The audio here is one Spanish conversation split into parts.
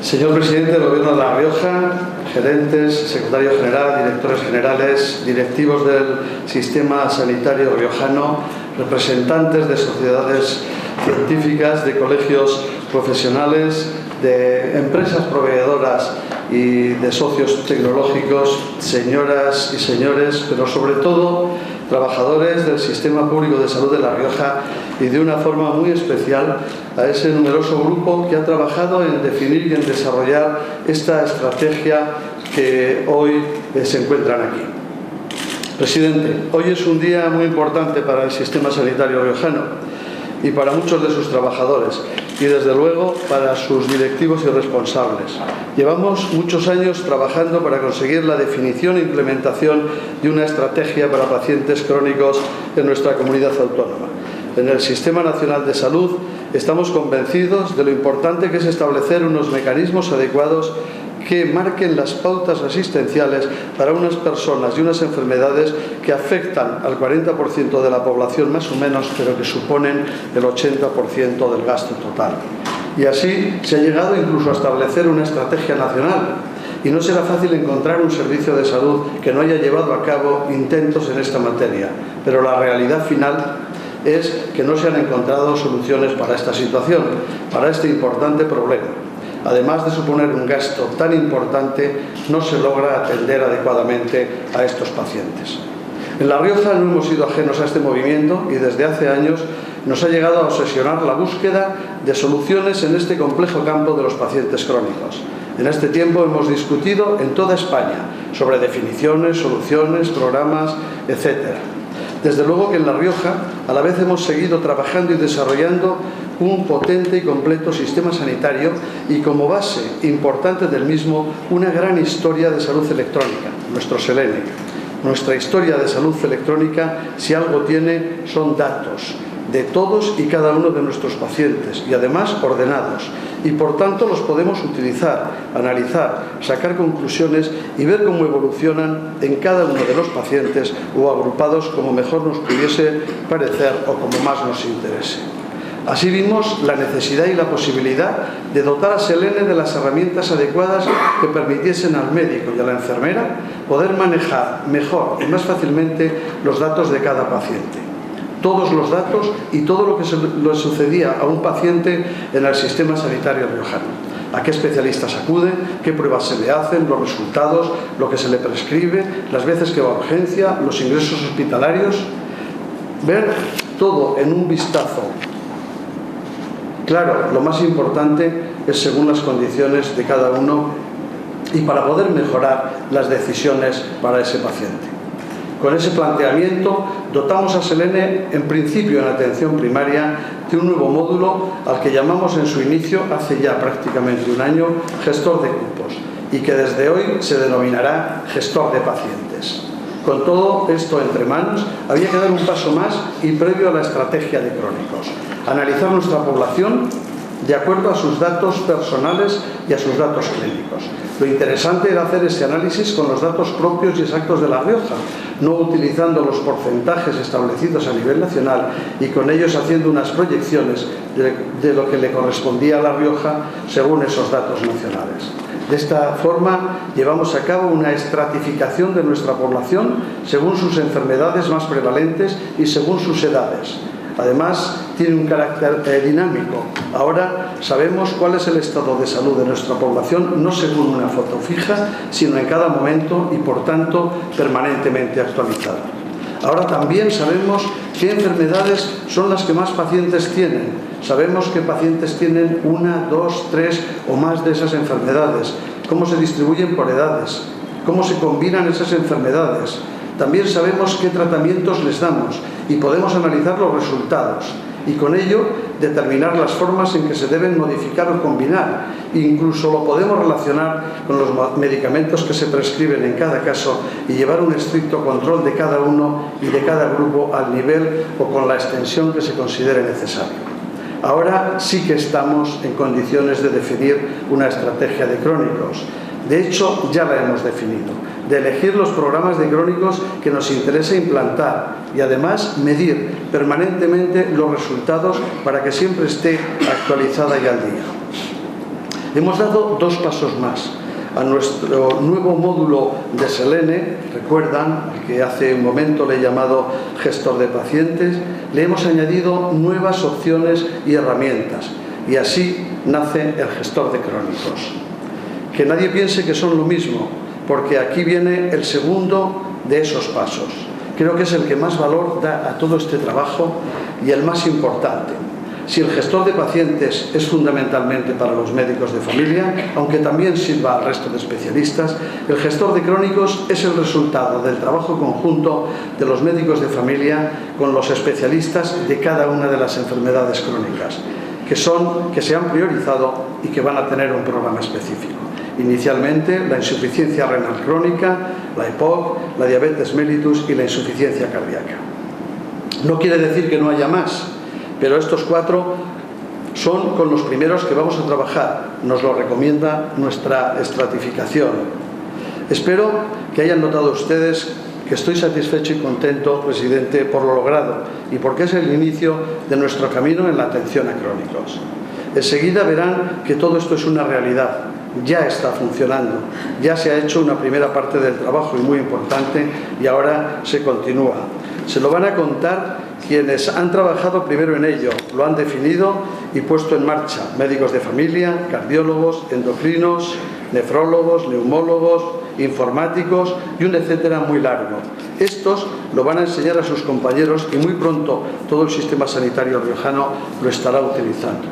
Señor Presidente del Gobierno de La Rioja, gerentes, secretario general, directores generales, directivos del Sistema Sanitario Riojano, representantes de sociedades científicas, de colegios profesionales, de empresas proveedoras y de socios tecnológicos, señoras y señores, pero sobre todo trabajadores del Sistema Público de Salud de La Rioja y de una forma muy especial a ese numeroso grupo que ha trabajado en definir y en desarrollar esta estrategia que hoy se encuentran aquí. Presidente, hoy es un día muy importante para el Sistema Sanitario riojano y para muchos de sus trabajadores y desde luego para sus directivos y responsables. Llevamos muchos años trabajando para conseguir la definición e implementación de una estrategia para pacientes crónicos en nuestra comunidad autónoma. En el Sistema Nacional de Salud estamos convencidos de lo importante que es establecer unos mecanismos adecuados que marquen las pautas asistenciales para unas personas y unas enfermedades que afectan al 40% de la población más o menos, pero que suponen el 80% del gasto total. Y así se ha llegado incluso a establecer una estrategia nacional. Y no será fácil encontrar un servicio de salud que no haya llevado a cabo intentos en esta materia, pero la realidad final es que no se han encontrado soluciones para esta situación, para este importante problema. Además de suponer un gasto tan importante, no se logra atender adecuadamente a estos pacientes. En La Rioja no hemos sido ajenos a este movimiento y desde hace años nos ha llegado a obsesionar la búsqueda de soluciones en este complejo campo de los pacientes crónicos. En este tiempo hemos discutido en toda España sobre definiciones, soluciones, programas, etc. Desde luego que en La Rioja a la vez hemos seguido trabajando y desarrollando un potente y completo sistema sanitario y como base importante del mismo una gran historia de salud electrónica, nuestro SELENE. Nuestra historia de salud electrónica, si algo tiene, son datos de todos y cada uno de nuestros pacientes y además ordenados y por tanto los podemos utilizar, analizar, sacar conclusiones y ver cómo evolucionan en cada uno de los pacientes o agrupados como mejor nos pudiese parecer o como más nos interese. Así vimos la necesidad y la posibilidad de dotar a SELENE de las herramientas adecuadas que permitiesen al médico y a la enfermera poder manejar mejor y más fácilmente los datos de cada paciente. Todos los datos y todo lo que le sucedía a un paciente en el sistema sanitario riojano. A qué especialistas acuden, qué pruebas se le hacen, los resultados, lo que se le prescribe, las veces que va a urgencia, los ingresos hospitalarios. Ver todo en un vistazo. Claro, lo más importante es según las condiciones de cada uno y para poder mejorar las decisiones para ese paciente. Con ese planteamiento dotamos a SELENE, en principio en atención primaria, de un nuevo módulo al que llamamos en su inicio, hace ya prácticamente un año, gestor de cupos y que desde hoy se denominará gestor de pacientes. Con todo esto entre manos, había que dar un paso más y previo a la estrategia de crónicos. Analizar nuestra población de acuerdo a sus datos personales y a sus datos clínicos. Lo interesante era hacer ese análisis con los datos propios y exactos de La Rioja, no utilizando los porcentajes establecidos a nivel nacional y con ellos haciendo unas proyecciones de lo que le correspondía a La Rioja según esos datos nacionales. De esta forma llevamos a cabo una estratificación de nuestra población según sus enfermedades más prevalentes y según sus edades. Además, tiene un carácter dinámico. Ahora sabemos cuál es el estado de salud de nuestra población, no según una foto fija, sino en cada momento y, por tanto, permanentemente actualizada. Ahora también sabemos qué enfermedades son las que más pacientes tienen. Sabemos qué pacientes tienen una, dos, tres o más de esas enfermedades, cómo se distribuyen por edades, cómo se combinan esas enfermedades. También sabemos qué tratamientos les damos y podemos analizar los resultados y con ello determinar las formas en que se deben modificar o combinar. Incluso lo podemos relacionar con los medicamentos que se prescriben en cada caso y llevar un estricto control de cada uno y de cada grupo al nivel o con la extensión que se considere necesario. Ahora sí que estamos en condiciones de definir una estrategia de crónicos. De hecho, ya la hemos definido, de elegir los programas de crónicos que nos interesa implantar y además medir permanentemente los resultados para que siempre esté actualizada y al día. Hemos dado 2 pasos más. A nuestro nuevo módulo de Selene, recuerdan, al que hace un momento le he llamado gestor de pacientes, le hemos añadido nuevas opciones y herramientas, y así nace el gestor de crónicos. Que nadie piense que son lo mismo, porque aquí viene el segundo de esos pasos. Creo que es el que más valor da a todo este trabajo y el más importante. Si el gestor de pacientes es fundamentalmente para los médicos de familia, aunque también sirva al resto de especialistas, el gestor de crónicos es el resultado del trabajo conjunto de los médicos de familia con los especialistas de cada una de las enfermedades crónicas, que se han priorizado y que van a tener un programa específico. Inicialmente, la insuficiencia renal crónica, la EPOC, la diabetes mellitus y la insuficiencia cardíaca. No quiere decir que no haya más, pero estos 4 son con los primeros que vamos a trabajar. Nos lo recomienda nuestra estratificación. Espero que hayan notado ustedes que estoy satisfecho y contento, presidente, por lo logrado y porque es el inicio de nuestro camino en la atención a crónicos. Enseguida verán que todo esto es una realidad. Ya está funcionando, ya se ha hecho una primera parte del trabajo y muy importante, y ahora se continúa. Se lo van a contar quienes han trabajado primero en ello, lo han definido y puesto en marcha: médicos de familia, cardiólogos, endocrinos, nefrólogos, neumólogos, informáticos y un etcétera muy largo. Estos lo van a enseñar a sus compañeros y muy pronto todo el sistema sanitario riojano lo estará utilizando.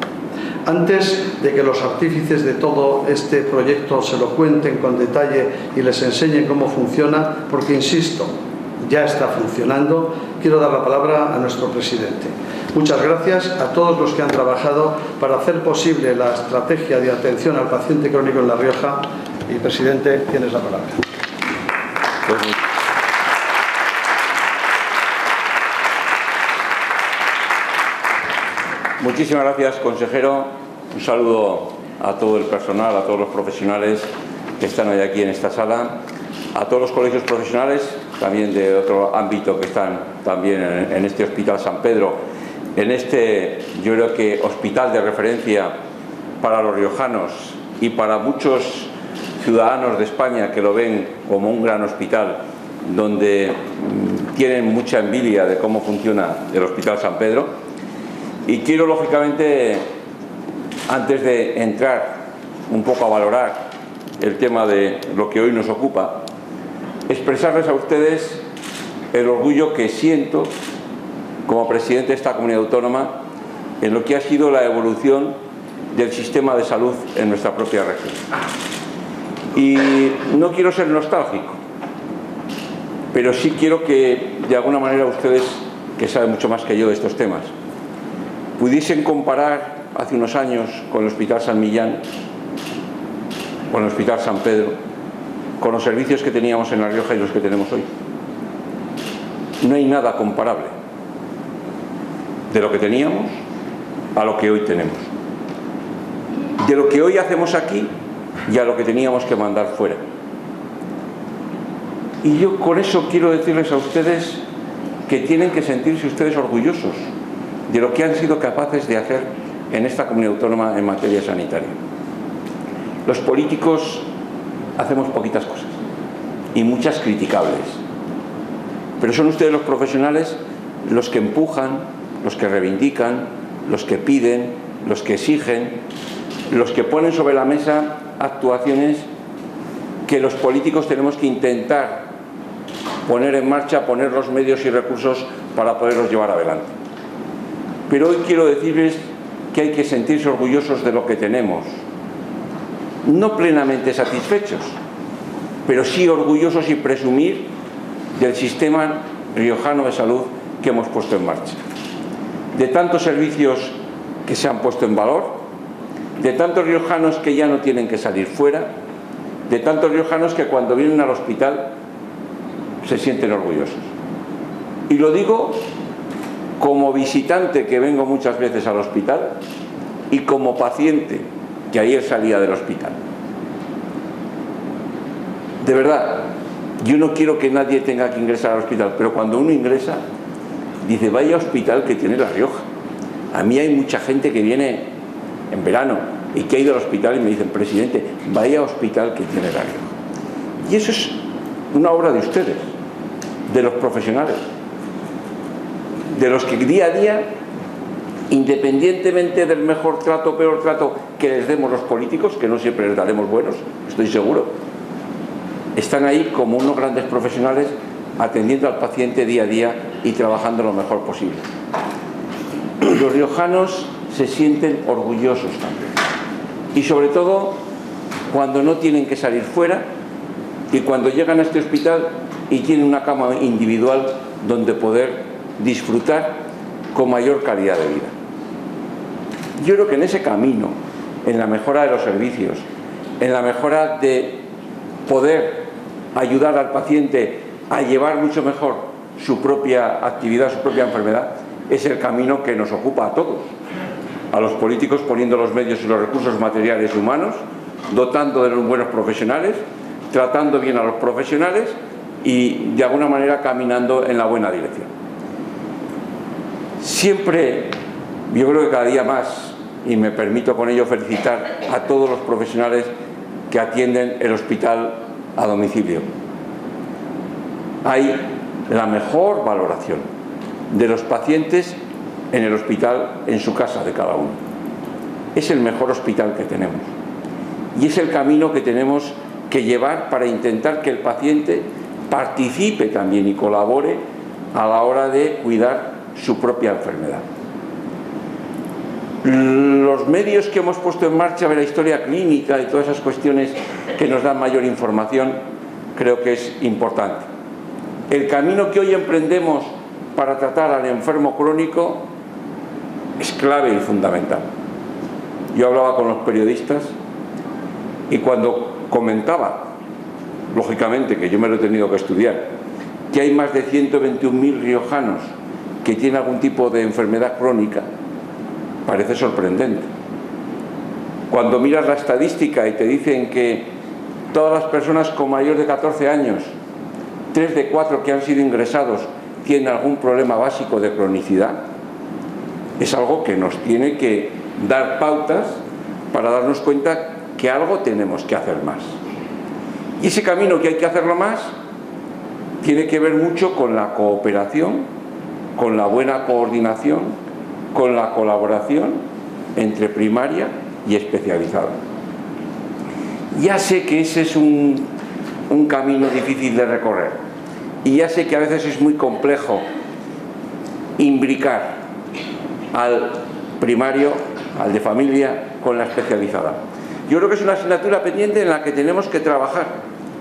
Antes de que los artífices de todo este proyecto se lo cuenten con detalle y les enseñen cómo funciona, porque insisto, ya está funcionando, quiero dar la palabra a nuestro presidente. Muchas gracias a todos los que han trabajado para hacer posible la estrategia de atención al paciente crónico en La Rioja. Y, presidente, tienes la palabra. Muchísimas gracias, consejero. Un saludo a todo el personal, a todos los profesionales que están hoy aquí en esta sala, a todos los colegios profesionales, también de otro ámbito que están también en este Hospital San Pedro, en este, yo creo que, hospital de referencia para los riojanos y para muchos ciudadanos de España que lo ven como un gran hospital, donde tienen mucha envidia de cómo funciona el Hospital San Pedro. Y quiero, lógicamente, antes de entrar un poco a valorar el tema de lo que hoy nos ocupa, expresarles a ustedes el orgullo que siento como presidente de esta comunidad autónoma en lo que ha sido la evolución del sistema de salud en nuestra propia región. Y no quiero ser nostálgico, pero sí quiero que, de alguna manera, ustedes, que saben mucho más que yo de estos temas, pudiesen comparar hace unos años con el Hospital San Millán, con el Hospital San Pedro, con los servicios que teníamos en La Rioja y los que tenemos hoy. No hay nada comparable de lo que teníamos a lo que hoy tenemos, de lo que hoy hacemos aquí y a lo que teníamos que mandar fuera. Y yo con eso quiero decirles a ustedes que tienen que sentirse ustedes orgullosos de lo que han sido capaces de hacer en esta comunidad autónoma en materia sanitaria. Los políticos hacemos poquitas cosas y muchas criticables, pero son ustedes los profesionales los que empujan, los que reivindican, los que piden, los que exigen, los que ponen sobre la mesa actuaciones que los políticos tenemos que intentar poner en marcha, poner los medios y recursos para poderlos llevar adelante. Pero hoy quiero decirles que hay que sentirse orgullosos de lo que tenemos, no plenamente satisfechos, pero sí orgullosos y presumir del sistema riojano de salud que hemos puesto en marcha, de tantos servicios que se han puesto en valor, de tantos riojanos que ya no tienen que salir fuera, de tantos riojanos que cuando vienen al hospital se sienten orgullosos. Y lo digo como visitante, que vengo muchas veces al hospital, y como paciente, que ayer salía del hospital. De verdad, yo no quiero que nadie tenga que ingresar al hospital, pero cuando uno ingresa, dice, vaya hospital que tiene La Rioja. A mí hay mucha gente que viene en verano y que ha ido al hospital y me dicen: presidente, vaya hospital que tiene La Rioja. Y eso es una obra de ustedes, de los profesionales, de los que día a día, independientemente del mejor trato o peor trato que les demos los políticos, que no siempre les daremos buenos, estoy seguro, están ahí como unos grandes profesionales atendiendo al paciente día a día y trabajando lo mejor posible. Los riojanos se sienten orgullosos también, y sobre todo cuando no tienen que salir fuera y cuando llegan a este hospital y tienen una cama individual donde poder disfrutar con mayor calidad de vida. Yo creo que en ese camino, en la mejora de los servicios, en la mejora de poder ayudar al paciente a llevar mucho mejor su propia actividad, su propia enfermedad, es el camino que nos ocupa a todos. A los políticos poniendo los medios y los recursos materiales y humanos, dotando de los buenos profesionales, tratando bien a los profesionales y de alguna manera caminando en la buena dirección. Siempre, yo creo que cada día más, y me permito con ello felicitar a todos los profesionales que atienden el hospital a domicilio. Hay la mejor valoración de los pacientes en el hospital, en su casa de cada uno. Es el mejor hospital que tenemos. Y es el camino que tenemos que llevar para intentar que el paciente participe también y colabore a la hora de cuidar su propia enfermedad. Los medios que hemos puesto en marcha de la historia clínica y todas esas cuestiones que nos dan mayor información, creo que es importante. El camino que hoy emprendemos para tratar al enfermo crónico es clave y fundamental. Yo hablaba con los periodistas y cuando comentaba, lógicamente que yo me lo he tenido que estudiar, que hay más de 121.000 riojanos que tienen algún tipo de enfermedad crónica, parece sorprendente. Cuando miras la estadística y te dicen que todas las personas con mayor de 14 años, 3 de 4 que han sido ingresados tienen algún problema básico de cronicidad, es algo que nos tiene que dar pautas para darnos cuenta que algo tenemos que hacer más. Y ese camino que hay que hacerlo más tiene que ver mucho con la cooperación, con la buena coordinación, con la colaboración entre primaria y especializada. Ya sé que ese es un camino difícil de recorrer y ya sé que a veces es muy complejo imbricar al primario, al de familia, con la especializada. Yo creo que es una asignatura pendiente en la que tenemos que trabajar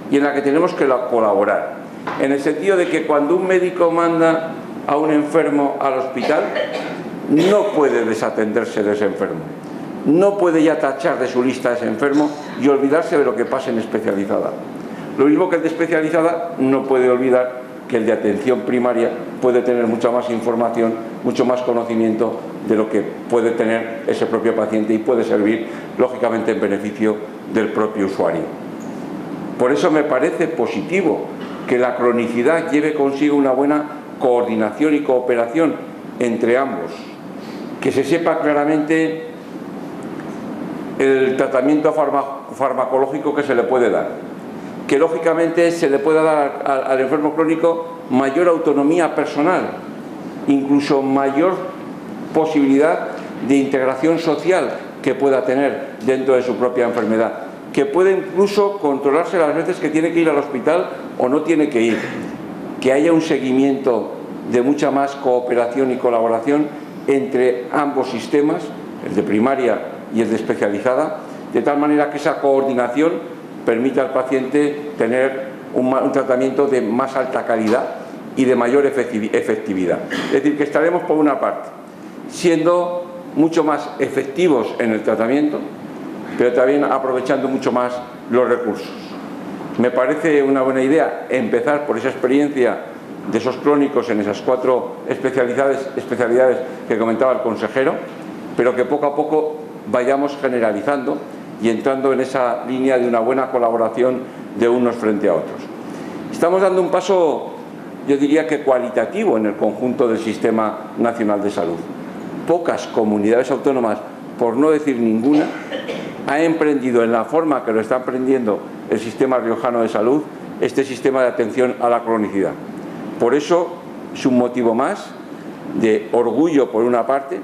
y en la que tenemos que colaborar, en el sentido de que cuando un médico manda a un enfermo al hospital, no puede desatenderse de ese enfermo, no puede ya tachar de su lista a ese enfermo y olvidarse de lo que pasa en especializada. Lo mismo que el de especializada no puede olvidar que el de atención primaria puede tener mucha más información, mucho más conocimiento de lo que puede tener ese propio paciente y puede servir, lógicamente, en beneficio del propio usuario. Por eso me parece positivo que la cronicidad lleve consigo una buena coordinación y cooperación entre ambos, que se sepa claramente el tratamiento farmacológico que se le puede dar, que lógicamente se le pueda dar al enfermo crónico mayor autonomía personal, incluso mayor posibilidad de integración social que pueda tener dentro de su propia enfermedad, que puede incluso controlarse las veces que tiene que ir al hospital o no tiene que ir, que haya un seguimiento de mucha más cooperación y colaboración entre ambos sistemas, el de primaria y el de especializada, de tal manera que esa coordinación permita al paciente tener un tratamiento de más alta calidad y de mayor efectividad. Es decir, que estaremos, por una parte, siendo mucho más efectivos en el tratamiento, pero también aprovechando mucho más los recursos. Me parece una buena idea empezar por esa experiencia de esos crónicos en esas 4 especialidades que comentaba el consejero, pero que poco a poco vayamos generalizando y entrando en esa línea de una buena colaboración de unos frente a otros. Estamos dando un paso, yo diría que cualitativo, en el conjunto del Sistema Nacional de Salud. Pocas comunidades autónomas, por no decir ninguna, ha emprendido en la forma que lo está emprendiendo el sistema riojano de salud, este sistema de atención a la cronicidad. Por eso es un motivo más de orgullo por una parte,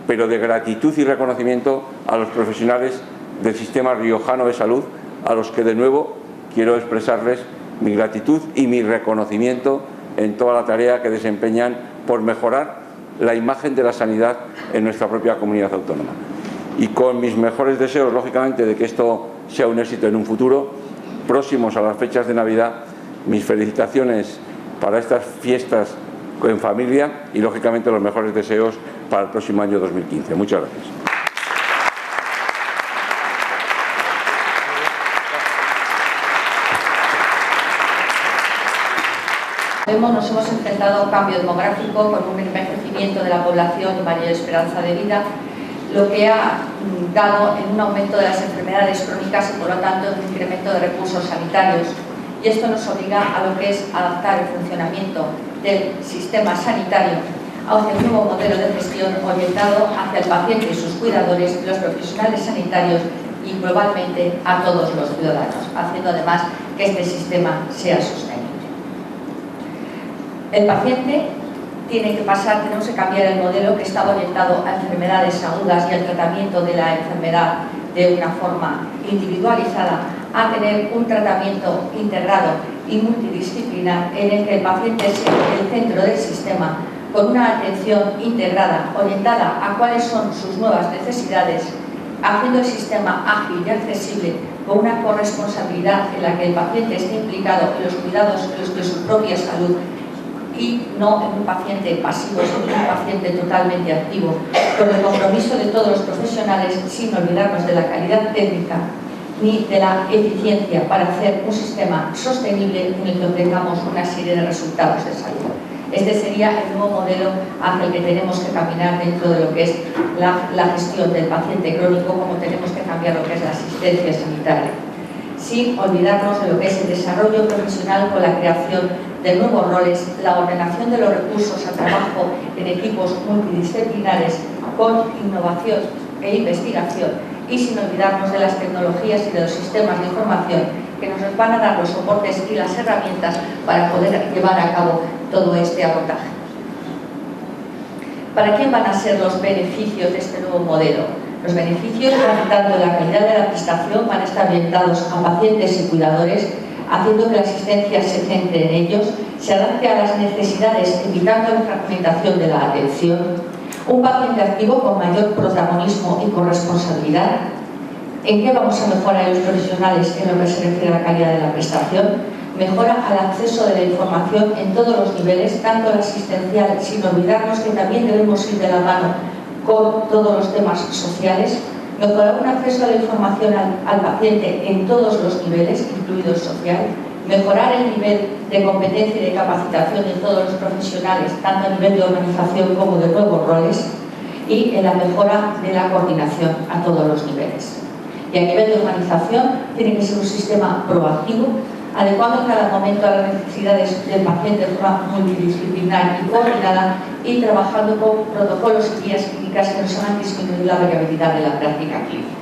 pero de gratitud y reconocimiento a los profesionales del sistema riojano de salud, a los que de nuevo quiero expresarles mi gratitud y mi reconocimiento en toda la tarea que desempeñan por mejorar la imagen de la sanidad en nuestra propia comunidad autónoma. Y con mis mejores deseos, lógicamente, de que esto sea un éxito en un futuro, próximos a las fechas de Navidad, mis felicitaciones para estas fiestas en familia y, lógicamente, los mejores deseos para el próximo año 2015. Muchas gracias. Nos hemos enfrentado a un cambio demográfico con un envejecimiento de la población y mayor esperanza de vida, lo que ha dado en un aumento de las enfermedades crónicas y, por lo tanto, un incremento de recursos sanitarios. Y esto nos obliga a lo que es adaptar el funcionamiento del sistema sanitario hacia un nuevo modelo de gestión orientado hacia el paciente y sus cuidadores, los profesionales sanitarios y globalmente a todos los ciudadanos, haciendo además que este sistema sea sostenible. El paciente tiene que pasar, tenemos que cambiar el modelo que estaba orientado a enfermedades agudas y al tratamiento de la enfermedad de una forma individualizada, a tener un tratamiento integrado y multidisciplinar en el que el paciente sea el centro del sistema, con una atención integrada, orientada a cuáles son sus nuevas necesidades, haciendo el sistema ágil y accesible, con una corresponsabilidad en la que el paciente esté implicado en los cuidados de su propia salud y no en un paciente pasivo, sino en un paciente totalmente activo, con el compromiso de todos los profesionales, sin olvidarnos de la calidad técnica ni de la eficiencia para hacer un sistema sostenible en el que obtengamos una serie de resultados de salud. Este sería el nuevo modelo hacia el que tenemos que caminar dentro de lo que es la gestión del paciente crónico, como tenemos que cambiar lo que es la asistencia sanitaria, sin olvidarnos de lo que es el desarrollo profesional con la creación de nuevos roles, la ordenación de los recursos a trabajo en equipos multidisciplinares con innovación e investigación, y sin olvidarnos de las tecnologías y de los sistemas de información que nos van a dar los soportes y las herramientas para poder llevar a cabo todo este abordaje. ¿Para quién van a ser los beneficios de este nuevo modelo? Los beneficios, aumentando la calidad de la prestación, van a estar orientados a pacientes y cuidadores, haciendo que la asistencia se centre en ellos, se adapte a las necesidades, evitando la fragmentación de la atención, un paciente activo con mayor protagonismo y corresponsabilidad. ¿En qué vamos a mejorar los profesionales en lo que se refiere a la calidad de la prestación? Mejora al acceso de la información en todos los niveles, tanto el asistencial, sin olvidarnos que también debemos ir de la mano con todos los temas sociales. Mejorar un acceso a la información al paciente en todos los niveles, incluido el social. Mejorar el nivel de competencia y de capacitación de todos los profesionales, tanto a nivel de organización como de nuevos roles, y en la mejora de la coordinación a todos los niveles. Y a nivel de organización tiene que ser un sistema proactivo, adecuando en cada momento a las necesidades del paciente de forma multidisciplinar y coordinada, y trabajando con protocolos y guías clínicas que nos hagan disminuir la variabilidad de la práctica clínica.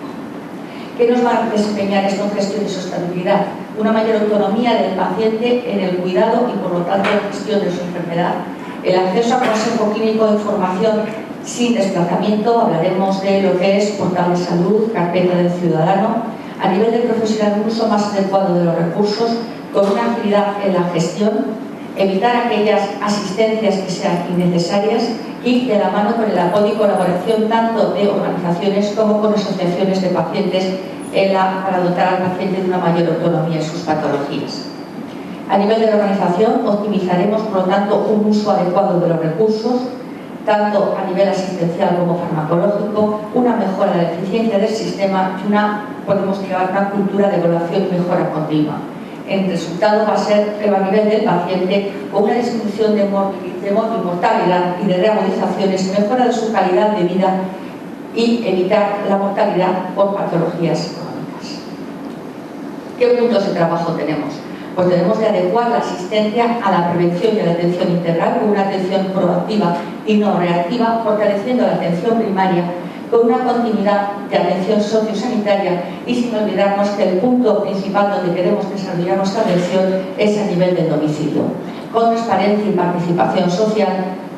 ¿Qué nos va a desempeñar esto en gestión de sostenibilidad? Una mayor autonomía del paciente en el cuidado y, por lo tanto, en gestión de su enfermedad. El acceso a consejo clínico de información sin desplazamiento, hablaremos de lo que es portal de salud, carpeta del ciudadano. A nivel de profesional, un uso más adecuado de los recursos, con una agilidad en la gestión, evitar aquellas asistencias que sean innecesarias y de la mano con el apoyo y colaboración tanto de organizaciones como con asociaciones de pacientes para dotar al paciente de una mayor autonomía en sus patologías. A nivel de la organización, optimizaremos, por lo tanto, un uso adecuado de los recursos, tanto a nivel asistencial como farmacológico, una mejora de la eficiencia del sistema y podemos llevar una cultura de evaluación y mejora continua. El resultado va a ser a nivel del paciente con una disminución de mortalidad y de reagudizaciones, mejora de su calidad de vida y evitar la mortalidad por patologías crónicas. ¿Qué puntos de trabajo tenemos? Pues debemos de adecuar la asistencia a la prevención y a la atención integral con una atención proactiva y no reactiva, fortaleciendo la atención primaria, con una continuidad de atención sociosanitaria y sin olvidarnos que el punto principal donde queremos desarrollar nuestra atención es a nivel del domicilio, con transparencia y participación social,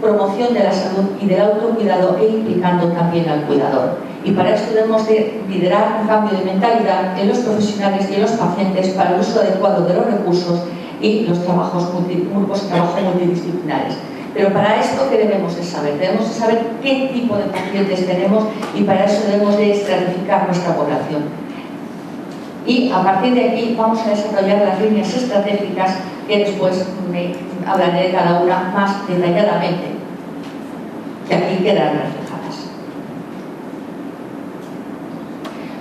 promoción de la salud y del autocuidado e implicando también al cuidador. Y para esto debemos de liderar un cambio de mentalidad en los profesionales y en los pacientes para el uso adecuado de los recursos y los grupos de trabajo multidisciplinares. Pero para esto, ¿qué debemos de saber? Debemos de saber qué tipo de pacientes tenemos y para eso debemos de estratificar nuestra población. Y a partir de aquí vamos a desarrollar las líneas estratégicas que después me hablaré de cada una más detalladamente, que aquí quedan reflejadas.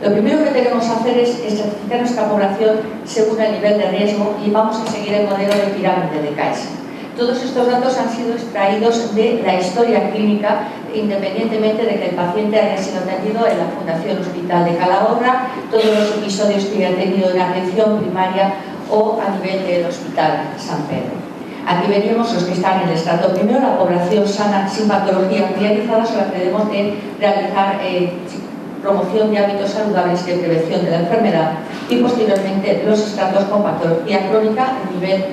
Lo primero que tenemos que hacer es estratificar nuestra población según el nivel de riesgo y vamos a seguir el modelo de pirámide de Kaiser. Todos estos datos han sido extraídos de la historia clínica, independientemente de que el paciente haya sido atendido en la Fundación Hospital de Calahorra, todos los episodios que haya tenido en atención primaria o a nivel del Hospital San Pedro. Aquí veríamos los que están en el estrato primero, la población sana sin patología priorizadas, sobre la que debemos de realizar promoción de hábitos saludables y de prevención de la enfermedad, y posteriormente los estratos con patología crónica a nivel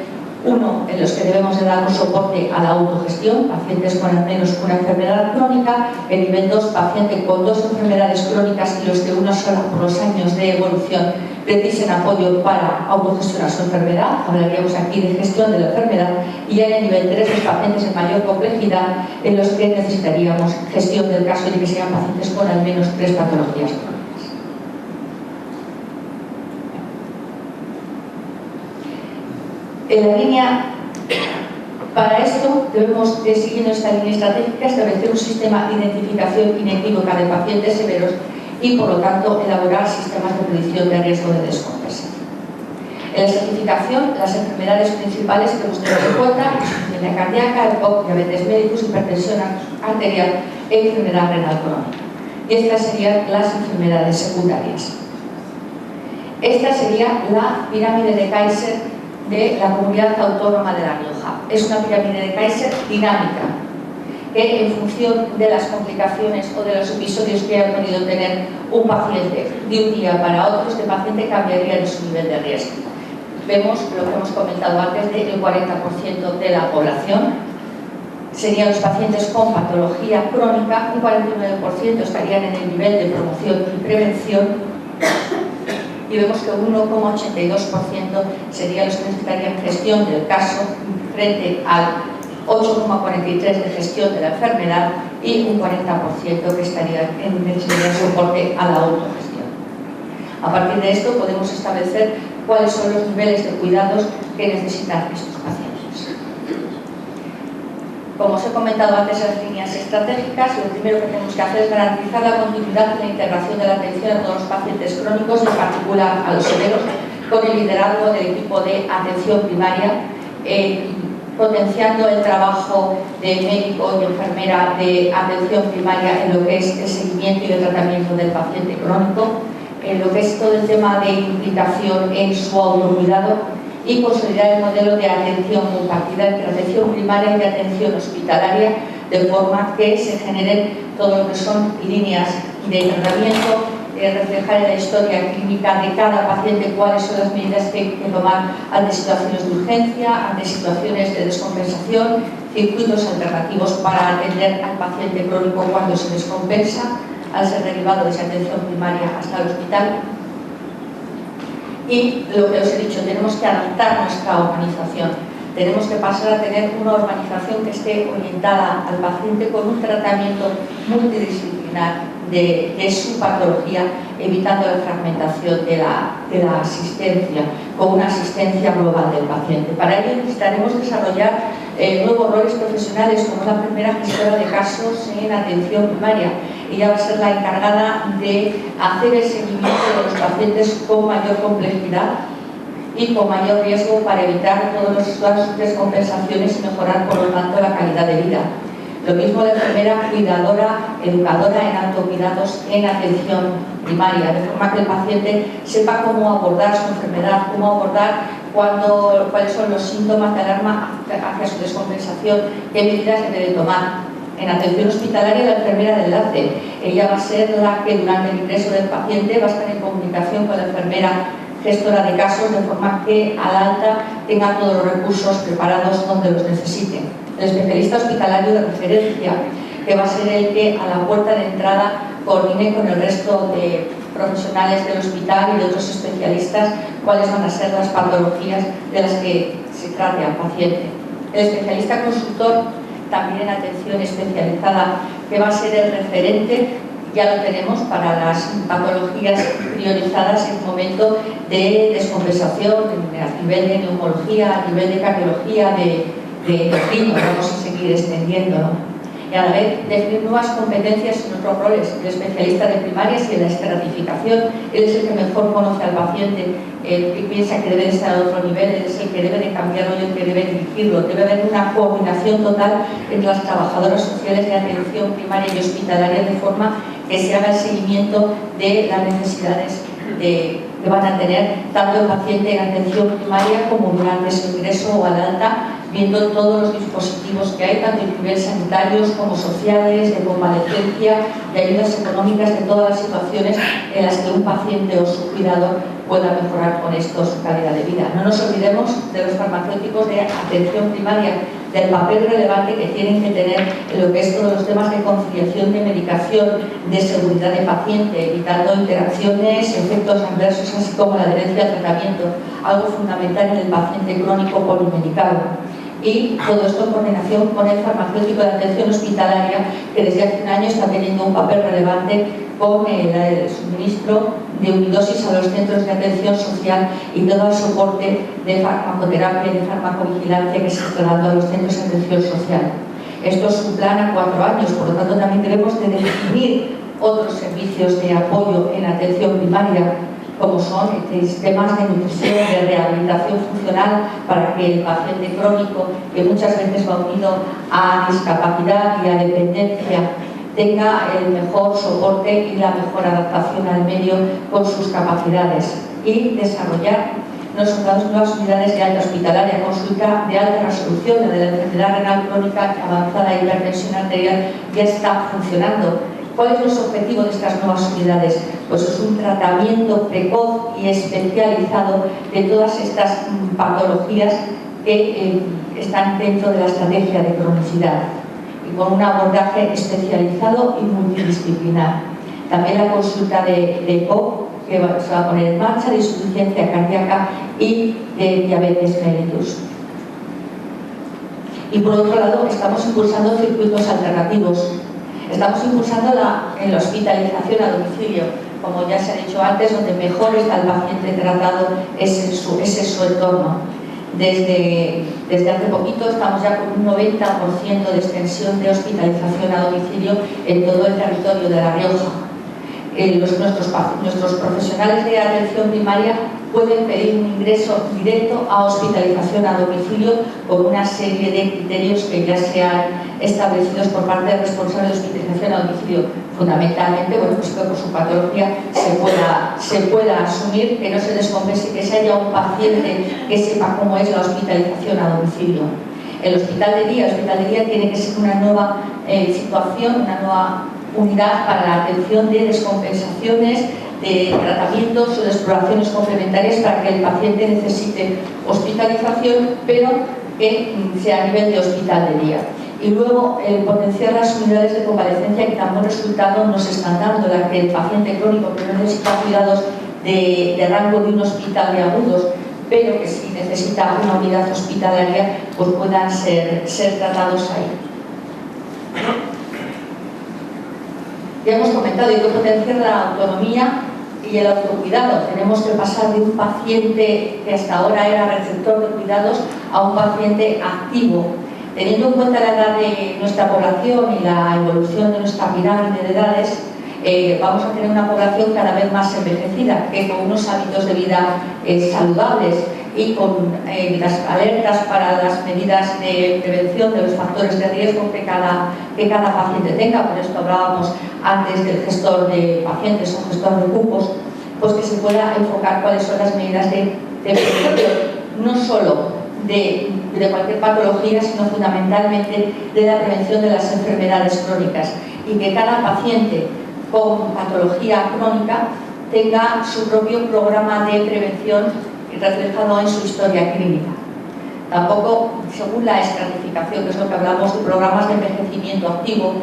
1, en los que debemos de dar un soporte a la autogestión, pacientes con al menos una enfermedad crónica. En nivel 2, pacientes con 2 enfermedades crónicas y los que una sola por los años de evolución precisen apoyo para autogestionar su enfermedad. Hablaríamos aquí de gestión de la enfermedad. Y en el nivel 3, los pacientes en mayor complejidad, en los que necesitaríamos gestión del caso de que sean pacientes con al menos 3 patologías crónicas. En la línea, para esto debemos, siguiendo esta línea estratégica, establecer un sistema de identificación inequívoca de pacientes severos y, por lo tanto, elaborar sistemas de predicción de riesgo de descompensación. En la estratificación, las enfermedades principales que hemos tenido en cuenta: insuficiencia cardíaca, EPOC, diabetes mellitus, hipertensión arterial e enfermedad renal crónica. Y estas serían las enfermedades secundarias. Esta sería la pirámide de Kaiser de la Comunidad Autónoma de La Rioja. Es una pirámide de Kaiser dinámica, que en función de las complicaciones o de los episodios que haya podido tener un paciente de un día para otro, este paciente cambiaría de su nivel de riesgo. Vemos lo que hemos comentado antes, del 40% de la población serían los pacientes con patología crónica, un 49% estarían en el nivel de promoción y prevención, y vemos que un 1,82% serían los que necesitarían gestión del caso frente al 8,43% de gestión de la enfermedad y un 40% que estaría en soporte a la autogestión. A partir de esto podemos establecer cuáles son los niveles de cuidados que necesitan estos pacientes. Como os he comentado antes en las líneas estratégicas, lo primero que tenemos que hacer es garantizar la continuidad y la integración de la atención a todos los pacientes crónicos, en particular a los severos, con el liderazgo del equipo de atención primaria, potenciando el trabajo de médico y enfermera de atención primaria en lo que es el seguimiento y el tratamiento del paciente crónico, en lo que es todo el tema de implicación en su autocuidado, y consolidar el modelo de atención compartida entre atención primaria y atención hospitalaria, de forma que se generen todo lo que son líneas de tratamiento, reflejar en la historia clínica de cada paciente cuáles son las medidas que hay que tomar ante situaciones de urgencia, ante situaciones de descompensación, circuitos alternativos para atender al paciente crónico cuando se descompensa, al ser derivado de esa atención primaria hasta el hospital. Y lo que os he dicho, tenemos que adaptar nuestra organización. Tenemos que pasar a tener una organización que esté orientada al paciente con un tratamiento multidisciplinar de su patología, evitando la fragmentación de la asistencia, con una asistencia global del paciente. Para ello necesitaremos desarrollar nuevos roles profesionales, como la primera gestora de casos en atención primaria. Ella va a ser la encargada de hacer el seguimiento de los pacientes con mayor complejidad y con mayor riesgo para evitar todas sus descompensaciones y mejorar, por lo tanto, la calidad de vida. Lo mismo la enfermera cuidadora, educadora en autocuidados en atención primaria, de forma que el paciente sepa cómo abordar su enfermedad, cómo abordar cuáles son los síntomas de alarma hacia su descompensación, qué medidas debe tomar. En atención hospitalaria, la enfermera de enlace. Ella va a ser la que durante el ingreso del paciente va a estar en comunicación con la enfermera gestora de casos, de forma que al alta tenga todos los recursos preparados donde los necesiten. El especialista hospitalario de referencia, que va a ser el que a la puerta de entrada coordine con el resto de profesionales del hospital y de otros especialistas cuáles van a ser las patologías de las que se trate al paciente. El especialista consultor, también en atención especializada, que va a ser el referente, ya lo tenemos para las patologías priorizadas en momento de descompensación a nivel de neumología, a nivel de cardiología, de endocrino, vamos a seguir extendiendo, ¿no? Y a la vez definir nuevas competencias en otros roles. El especialista de primarias y en la estratificación, él es el que mejor conoce al paciente, el que piensa que debe estar a otro nivel, él es el que debe de cambiarlo y el que debe dirigirlo. Debe haber una coordinación total entre las trabajadoras sociales de atención primaria y hospitalaria, de forma que se haga el seguimiento de las necesidades que van a tener tanto el paciente en atención primaria como durante su ingreso o al alta, viendo todos los dispositivos que hay, tanto a nivel sanitarios como sociales, de convalecencia, de ayudas económicas, de todas las situaciones en las que un paciente o su cuidador pueda mejorar con esto su calidad de vida. No nos olvidemos de los farmacéuticos de atención primaria, del papel relevante que tienen que tener en lo que es todos los temas de conciliación de medicación, de seguridad de paciente, evitando interacciones, efectos adversos, así como la adherencia al tratamiento, algo fundamental en el paciente crónico polimedicado. Y todo esto en coordinación con el farmacéutico de atención hospitalaria, que desde hace un año está teniendo un papel relevante con el suministro de unidosis a los centros de atención social y todo el soporte de farmacoterapia y de farmacovigilancia que se está dando a los centros de atención social. Esto es un plan a 4 años, por lo tanto también debemos de definir otros servicios de apoyo en atención primaria, como son sistemas de nutrición, de rehabilitación funcional, para que el paciente crónico, que muchas veces va unido a discapacidad y a dependencia, tenga el mejor soporte y la mejor adaptación al medio con sus capacidades, y desarrollar nuevas unidades de alta hospitalaria, consulta de alta resolución. La de la enfermedad renal crónica avanzada e hipertensión arterial ya está funcionando. ¿Cuál es nuestro objetivo de estas nuevas unidades? Pues es un tratamiento precoz y especializado de todas estas patologías que están dentro de la estrategia de cronicidad, y con un abordaje especializado y multidisciplinar. También la consulta de ECO, que se va a poner en marcha, de insuficiencia cardíaca y de diabetes mellitus. Y por otro lado, estamos impulsando circuitos alternativos. Estamos impulsando la hospitalización a domicilio, como ya se ha dicho antes, donde mejor está el paciente tratado es en su entorno. Desde hace poquito estamos ya con un 90% de extensión de hospitalización a domicilio en todo el territorio de La Rioja. Nuestros profesionales de atención primaria pueden pedir un ingreso directo a hospitalización a domicilio con una serie de criterios que ya se han establecidos por parte del responsable de hospitalización a domicilio. Fundamentalmente, bueno, pues que por su patología se pueda asumir, que no se descompense, que se haya un paciente que sepa cómo es la hospitalización a domicilio. El hospital de día tiene que ser una nueva situación, una nueva unidad para la atención de descompensaciones, de tratamientos o de exploraciones complementarias para que el paciente necesite hospitalización, pero que sea a nivel de hospital de día. Y luego potenciar las unidades de convalecencia, que tan buen resultado nos están dando, la que el paciente crónico que no necesita cuidados de rango de un hospital de agudos, pero que si necesita una unidad hospitalaria, pues puedan ser tratados ahí. Ya hemos comentado, hay que potenciar la autonomía y el autocuidado. Tenemos que pasar de un paciente que hasta ahora era receptor de cuidados a un paciente activo. Teniendo en cuenta la edad de nuestra población y la evolución de nuestra pirámide de edades, vamos a tener una población cada vez más envejecida, que con unos hábitos de vida saludables y con las alertas para las medidas de prevención de los factores de riesgo que cada paciente tenga. Por esto hablábamos antes del gestor de pacientes o gestor de cupos, pues que se pueda enfocar cuáles son las medidas de prevención, no solo de de cualquier patología, sino fundamentalmente de la prevención de las enfermedades crónicas, y que cada paciente con patología crónica tenga su propio programa de prevención reflejado en su historia clínica. Tampoco, según la estratificación, que es lo que hablamos de programas de envejecimiento activo,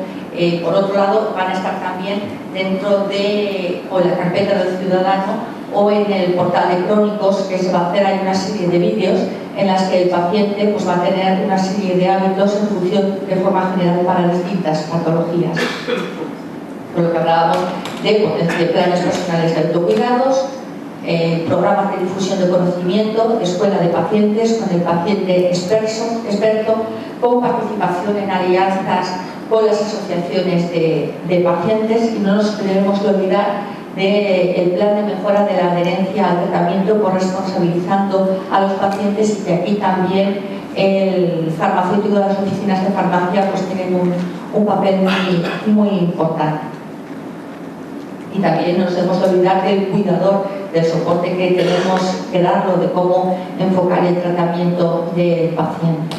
por otro lado, van a estar también dentro de o en la carpeta del ciudadano o en el portal de crónicos que se va a hacer. Hay una serie de vídeos en las que el paciente pues, va a tener una serie de hábitos en función de forma general para distintas patologías. Por lo que hablábamos de planes personales de autocuidados, programas de difusión de conocimiento, escuela de pacientes con el paciente experto, con participación en alianzas con las asociaciones de pacientes, y no nos debemos olvidar del plan de mejora de la adherencia al tratamiento, corresponsabilizando a los pacientes, y que aquí también el farmacéutico de las oficinas de farmacia pues tienen un papel muy importante. Y también nos debemos olvidar del cuidador, del soporte que tenemos que darlo, de cómo enfocar el tratamiento del paciente.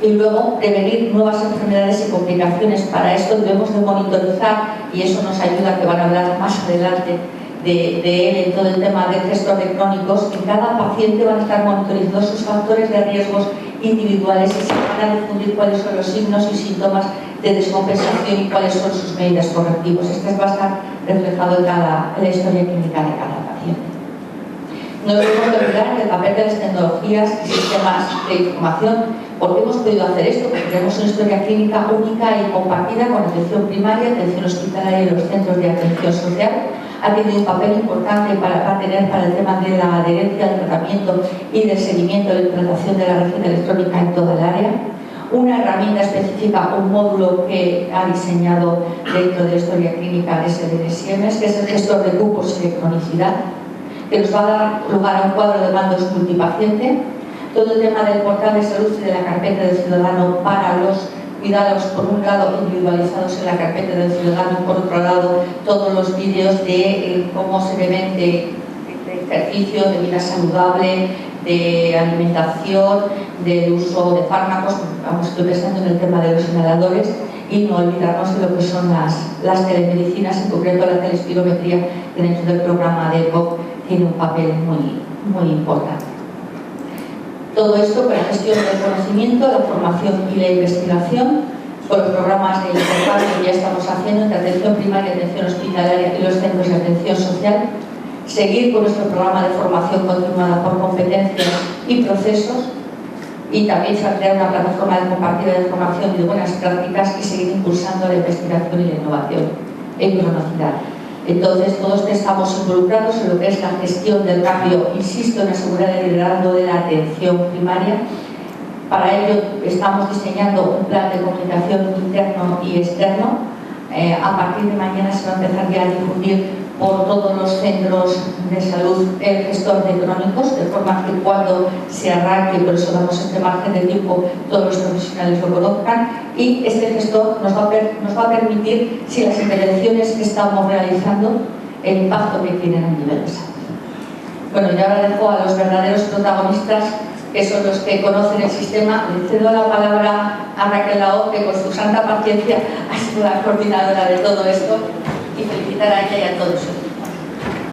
Y luego prevenir nuevas enfermedades y complicaciones. Para esto debemos de monitorizar, y eso nos ayuda, que van a hablar más adelante de él en todo el tema del gestor de crónicos. En cada paciente van a estar monitorizando sus factores de riesgos individuales y se van a difundir cuáles son los signos y síntomas de descompensación y cuáles son sus medidas correctivas. Esto va a estar reflejado en la historia clínica de cada paciente. No debemos olvidar el papel de las tecnologías y sistemas de información. ¿Por qué hemos podido hacer esto? Porque tenemos una historia clínica única y compartida con atención primaria, atención hospitalaria y los centros de atención social. Ha tenido un papel importante para tener para el tema de la adherencia al tratamiento y del seguimiento de la implantación de la receta electrónica en toda el área. Una herramienta específica, un módulo que ha diseñado dentro de la historia clínica de SDSIEMES, que es el gestor de grupos y de cronicidad, que nos va a dar lugar a un cuadro de mandos multipaciente. Todo el tema del portal de salud y de la carpeta del ciudadano para los cuidados, por un lado individualizados en la carpeta del ciudadano, y por otro lado todos los vídeos de cómo se deben de ejercicio, de vida saludable, de alimentación, del uso de fármacos. Vamos, estoy pensando en el tema de los inhaladores, y no olvidarnos de lo que son las telemedicinas, en concreto la telespirometría, que dentro del programa de ECOC tiene un papel muy importante. Todo esto con la gestión del conocimiento, la formación y la investigación, con los programas de intercambio que ya estamos haciendo entre atención primaria, atención hospitalaria y los centros de atención social. Seguir con nuestro programa de formación continuada por competencias y procesos, y también crear una plataforma de compartida de formación y de buenas prácticas, y seguir impulsando la investigación y la innovación en cronocidad. Entonces, todos estamos involucrados en lo que es la gestión del cambio, insisto, en asegurar el liderazgo de la atención primaria. Para ello estamos diseñando un plan de comunicación interno y externo. A partir de mañana se va a empezar ya a difundir por todos los centros de salud el gestor de crónicos, de forma que cuando se arranque, por eso damos este margen de tiempo, todos los profesionales lo conozcan, y este gestor nos va a permitir, si las intervenciones que estamos realizando, el impacto que tienen a nivel de salud. Bueno, y ahora dejo a los verdaderos protagonistas, que son los que conocen el sistema. Le cedo la palabra a Raquel Laoz, que con su santa paciencia ha sido la coordinadora de todo esto, y felicitar a ella y a todos.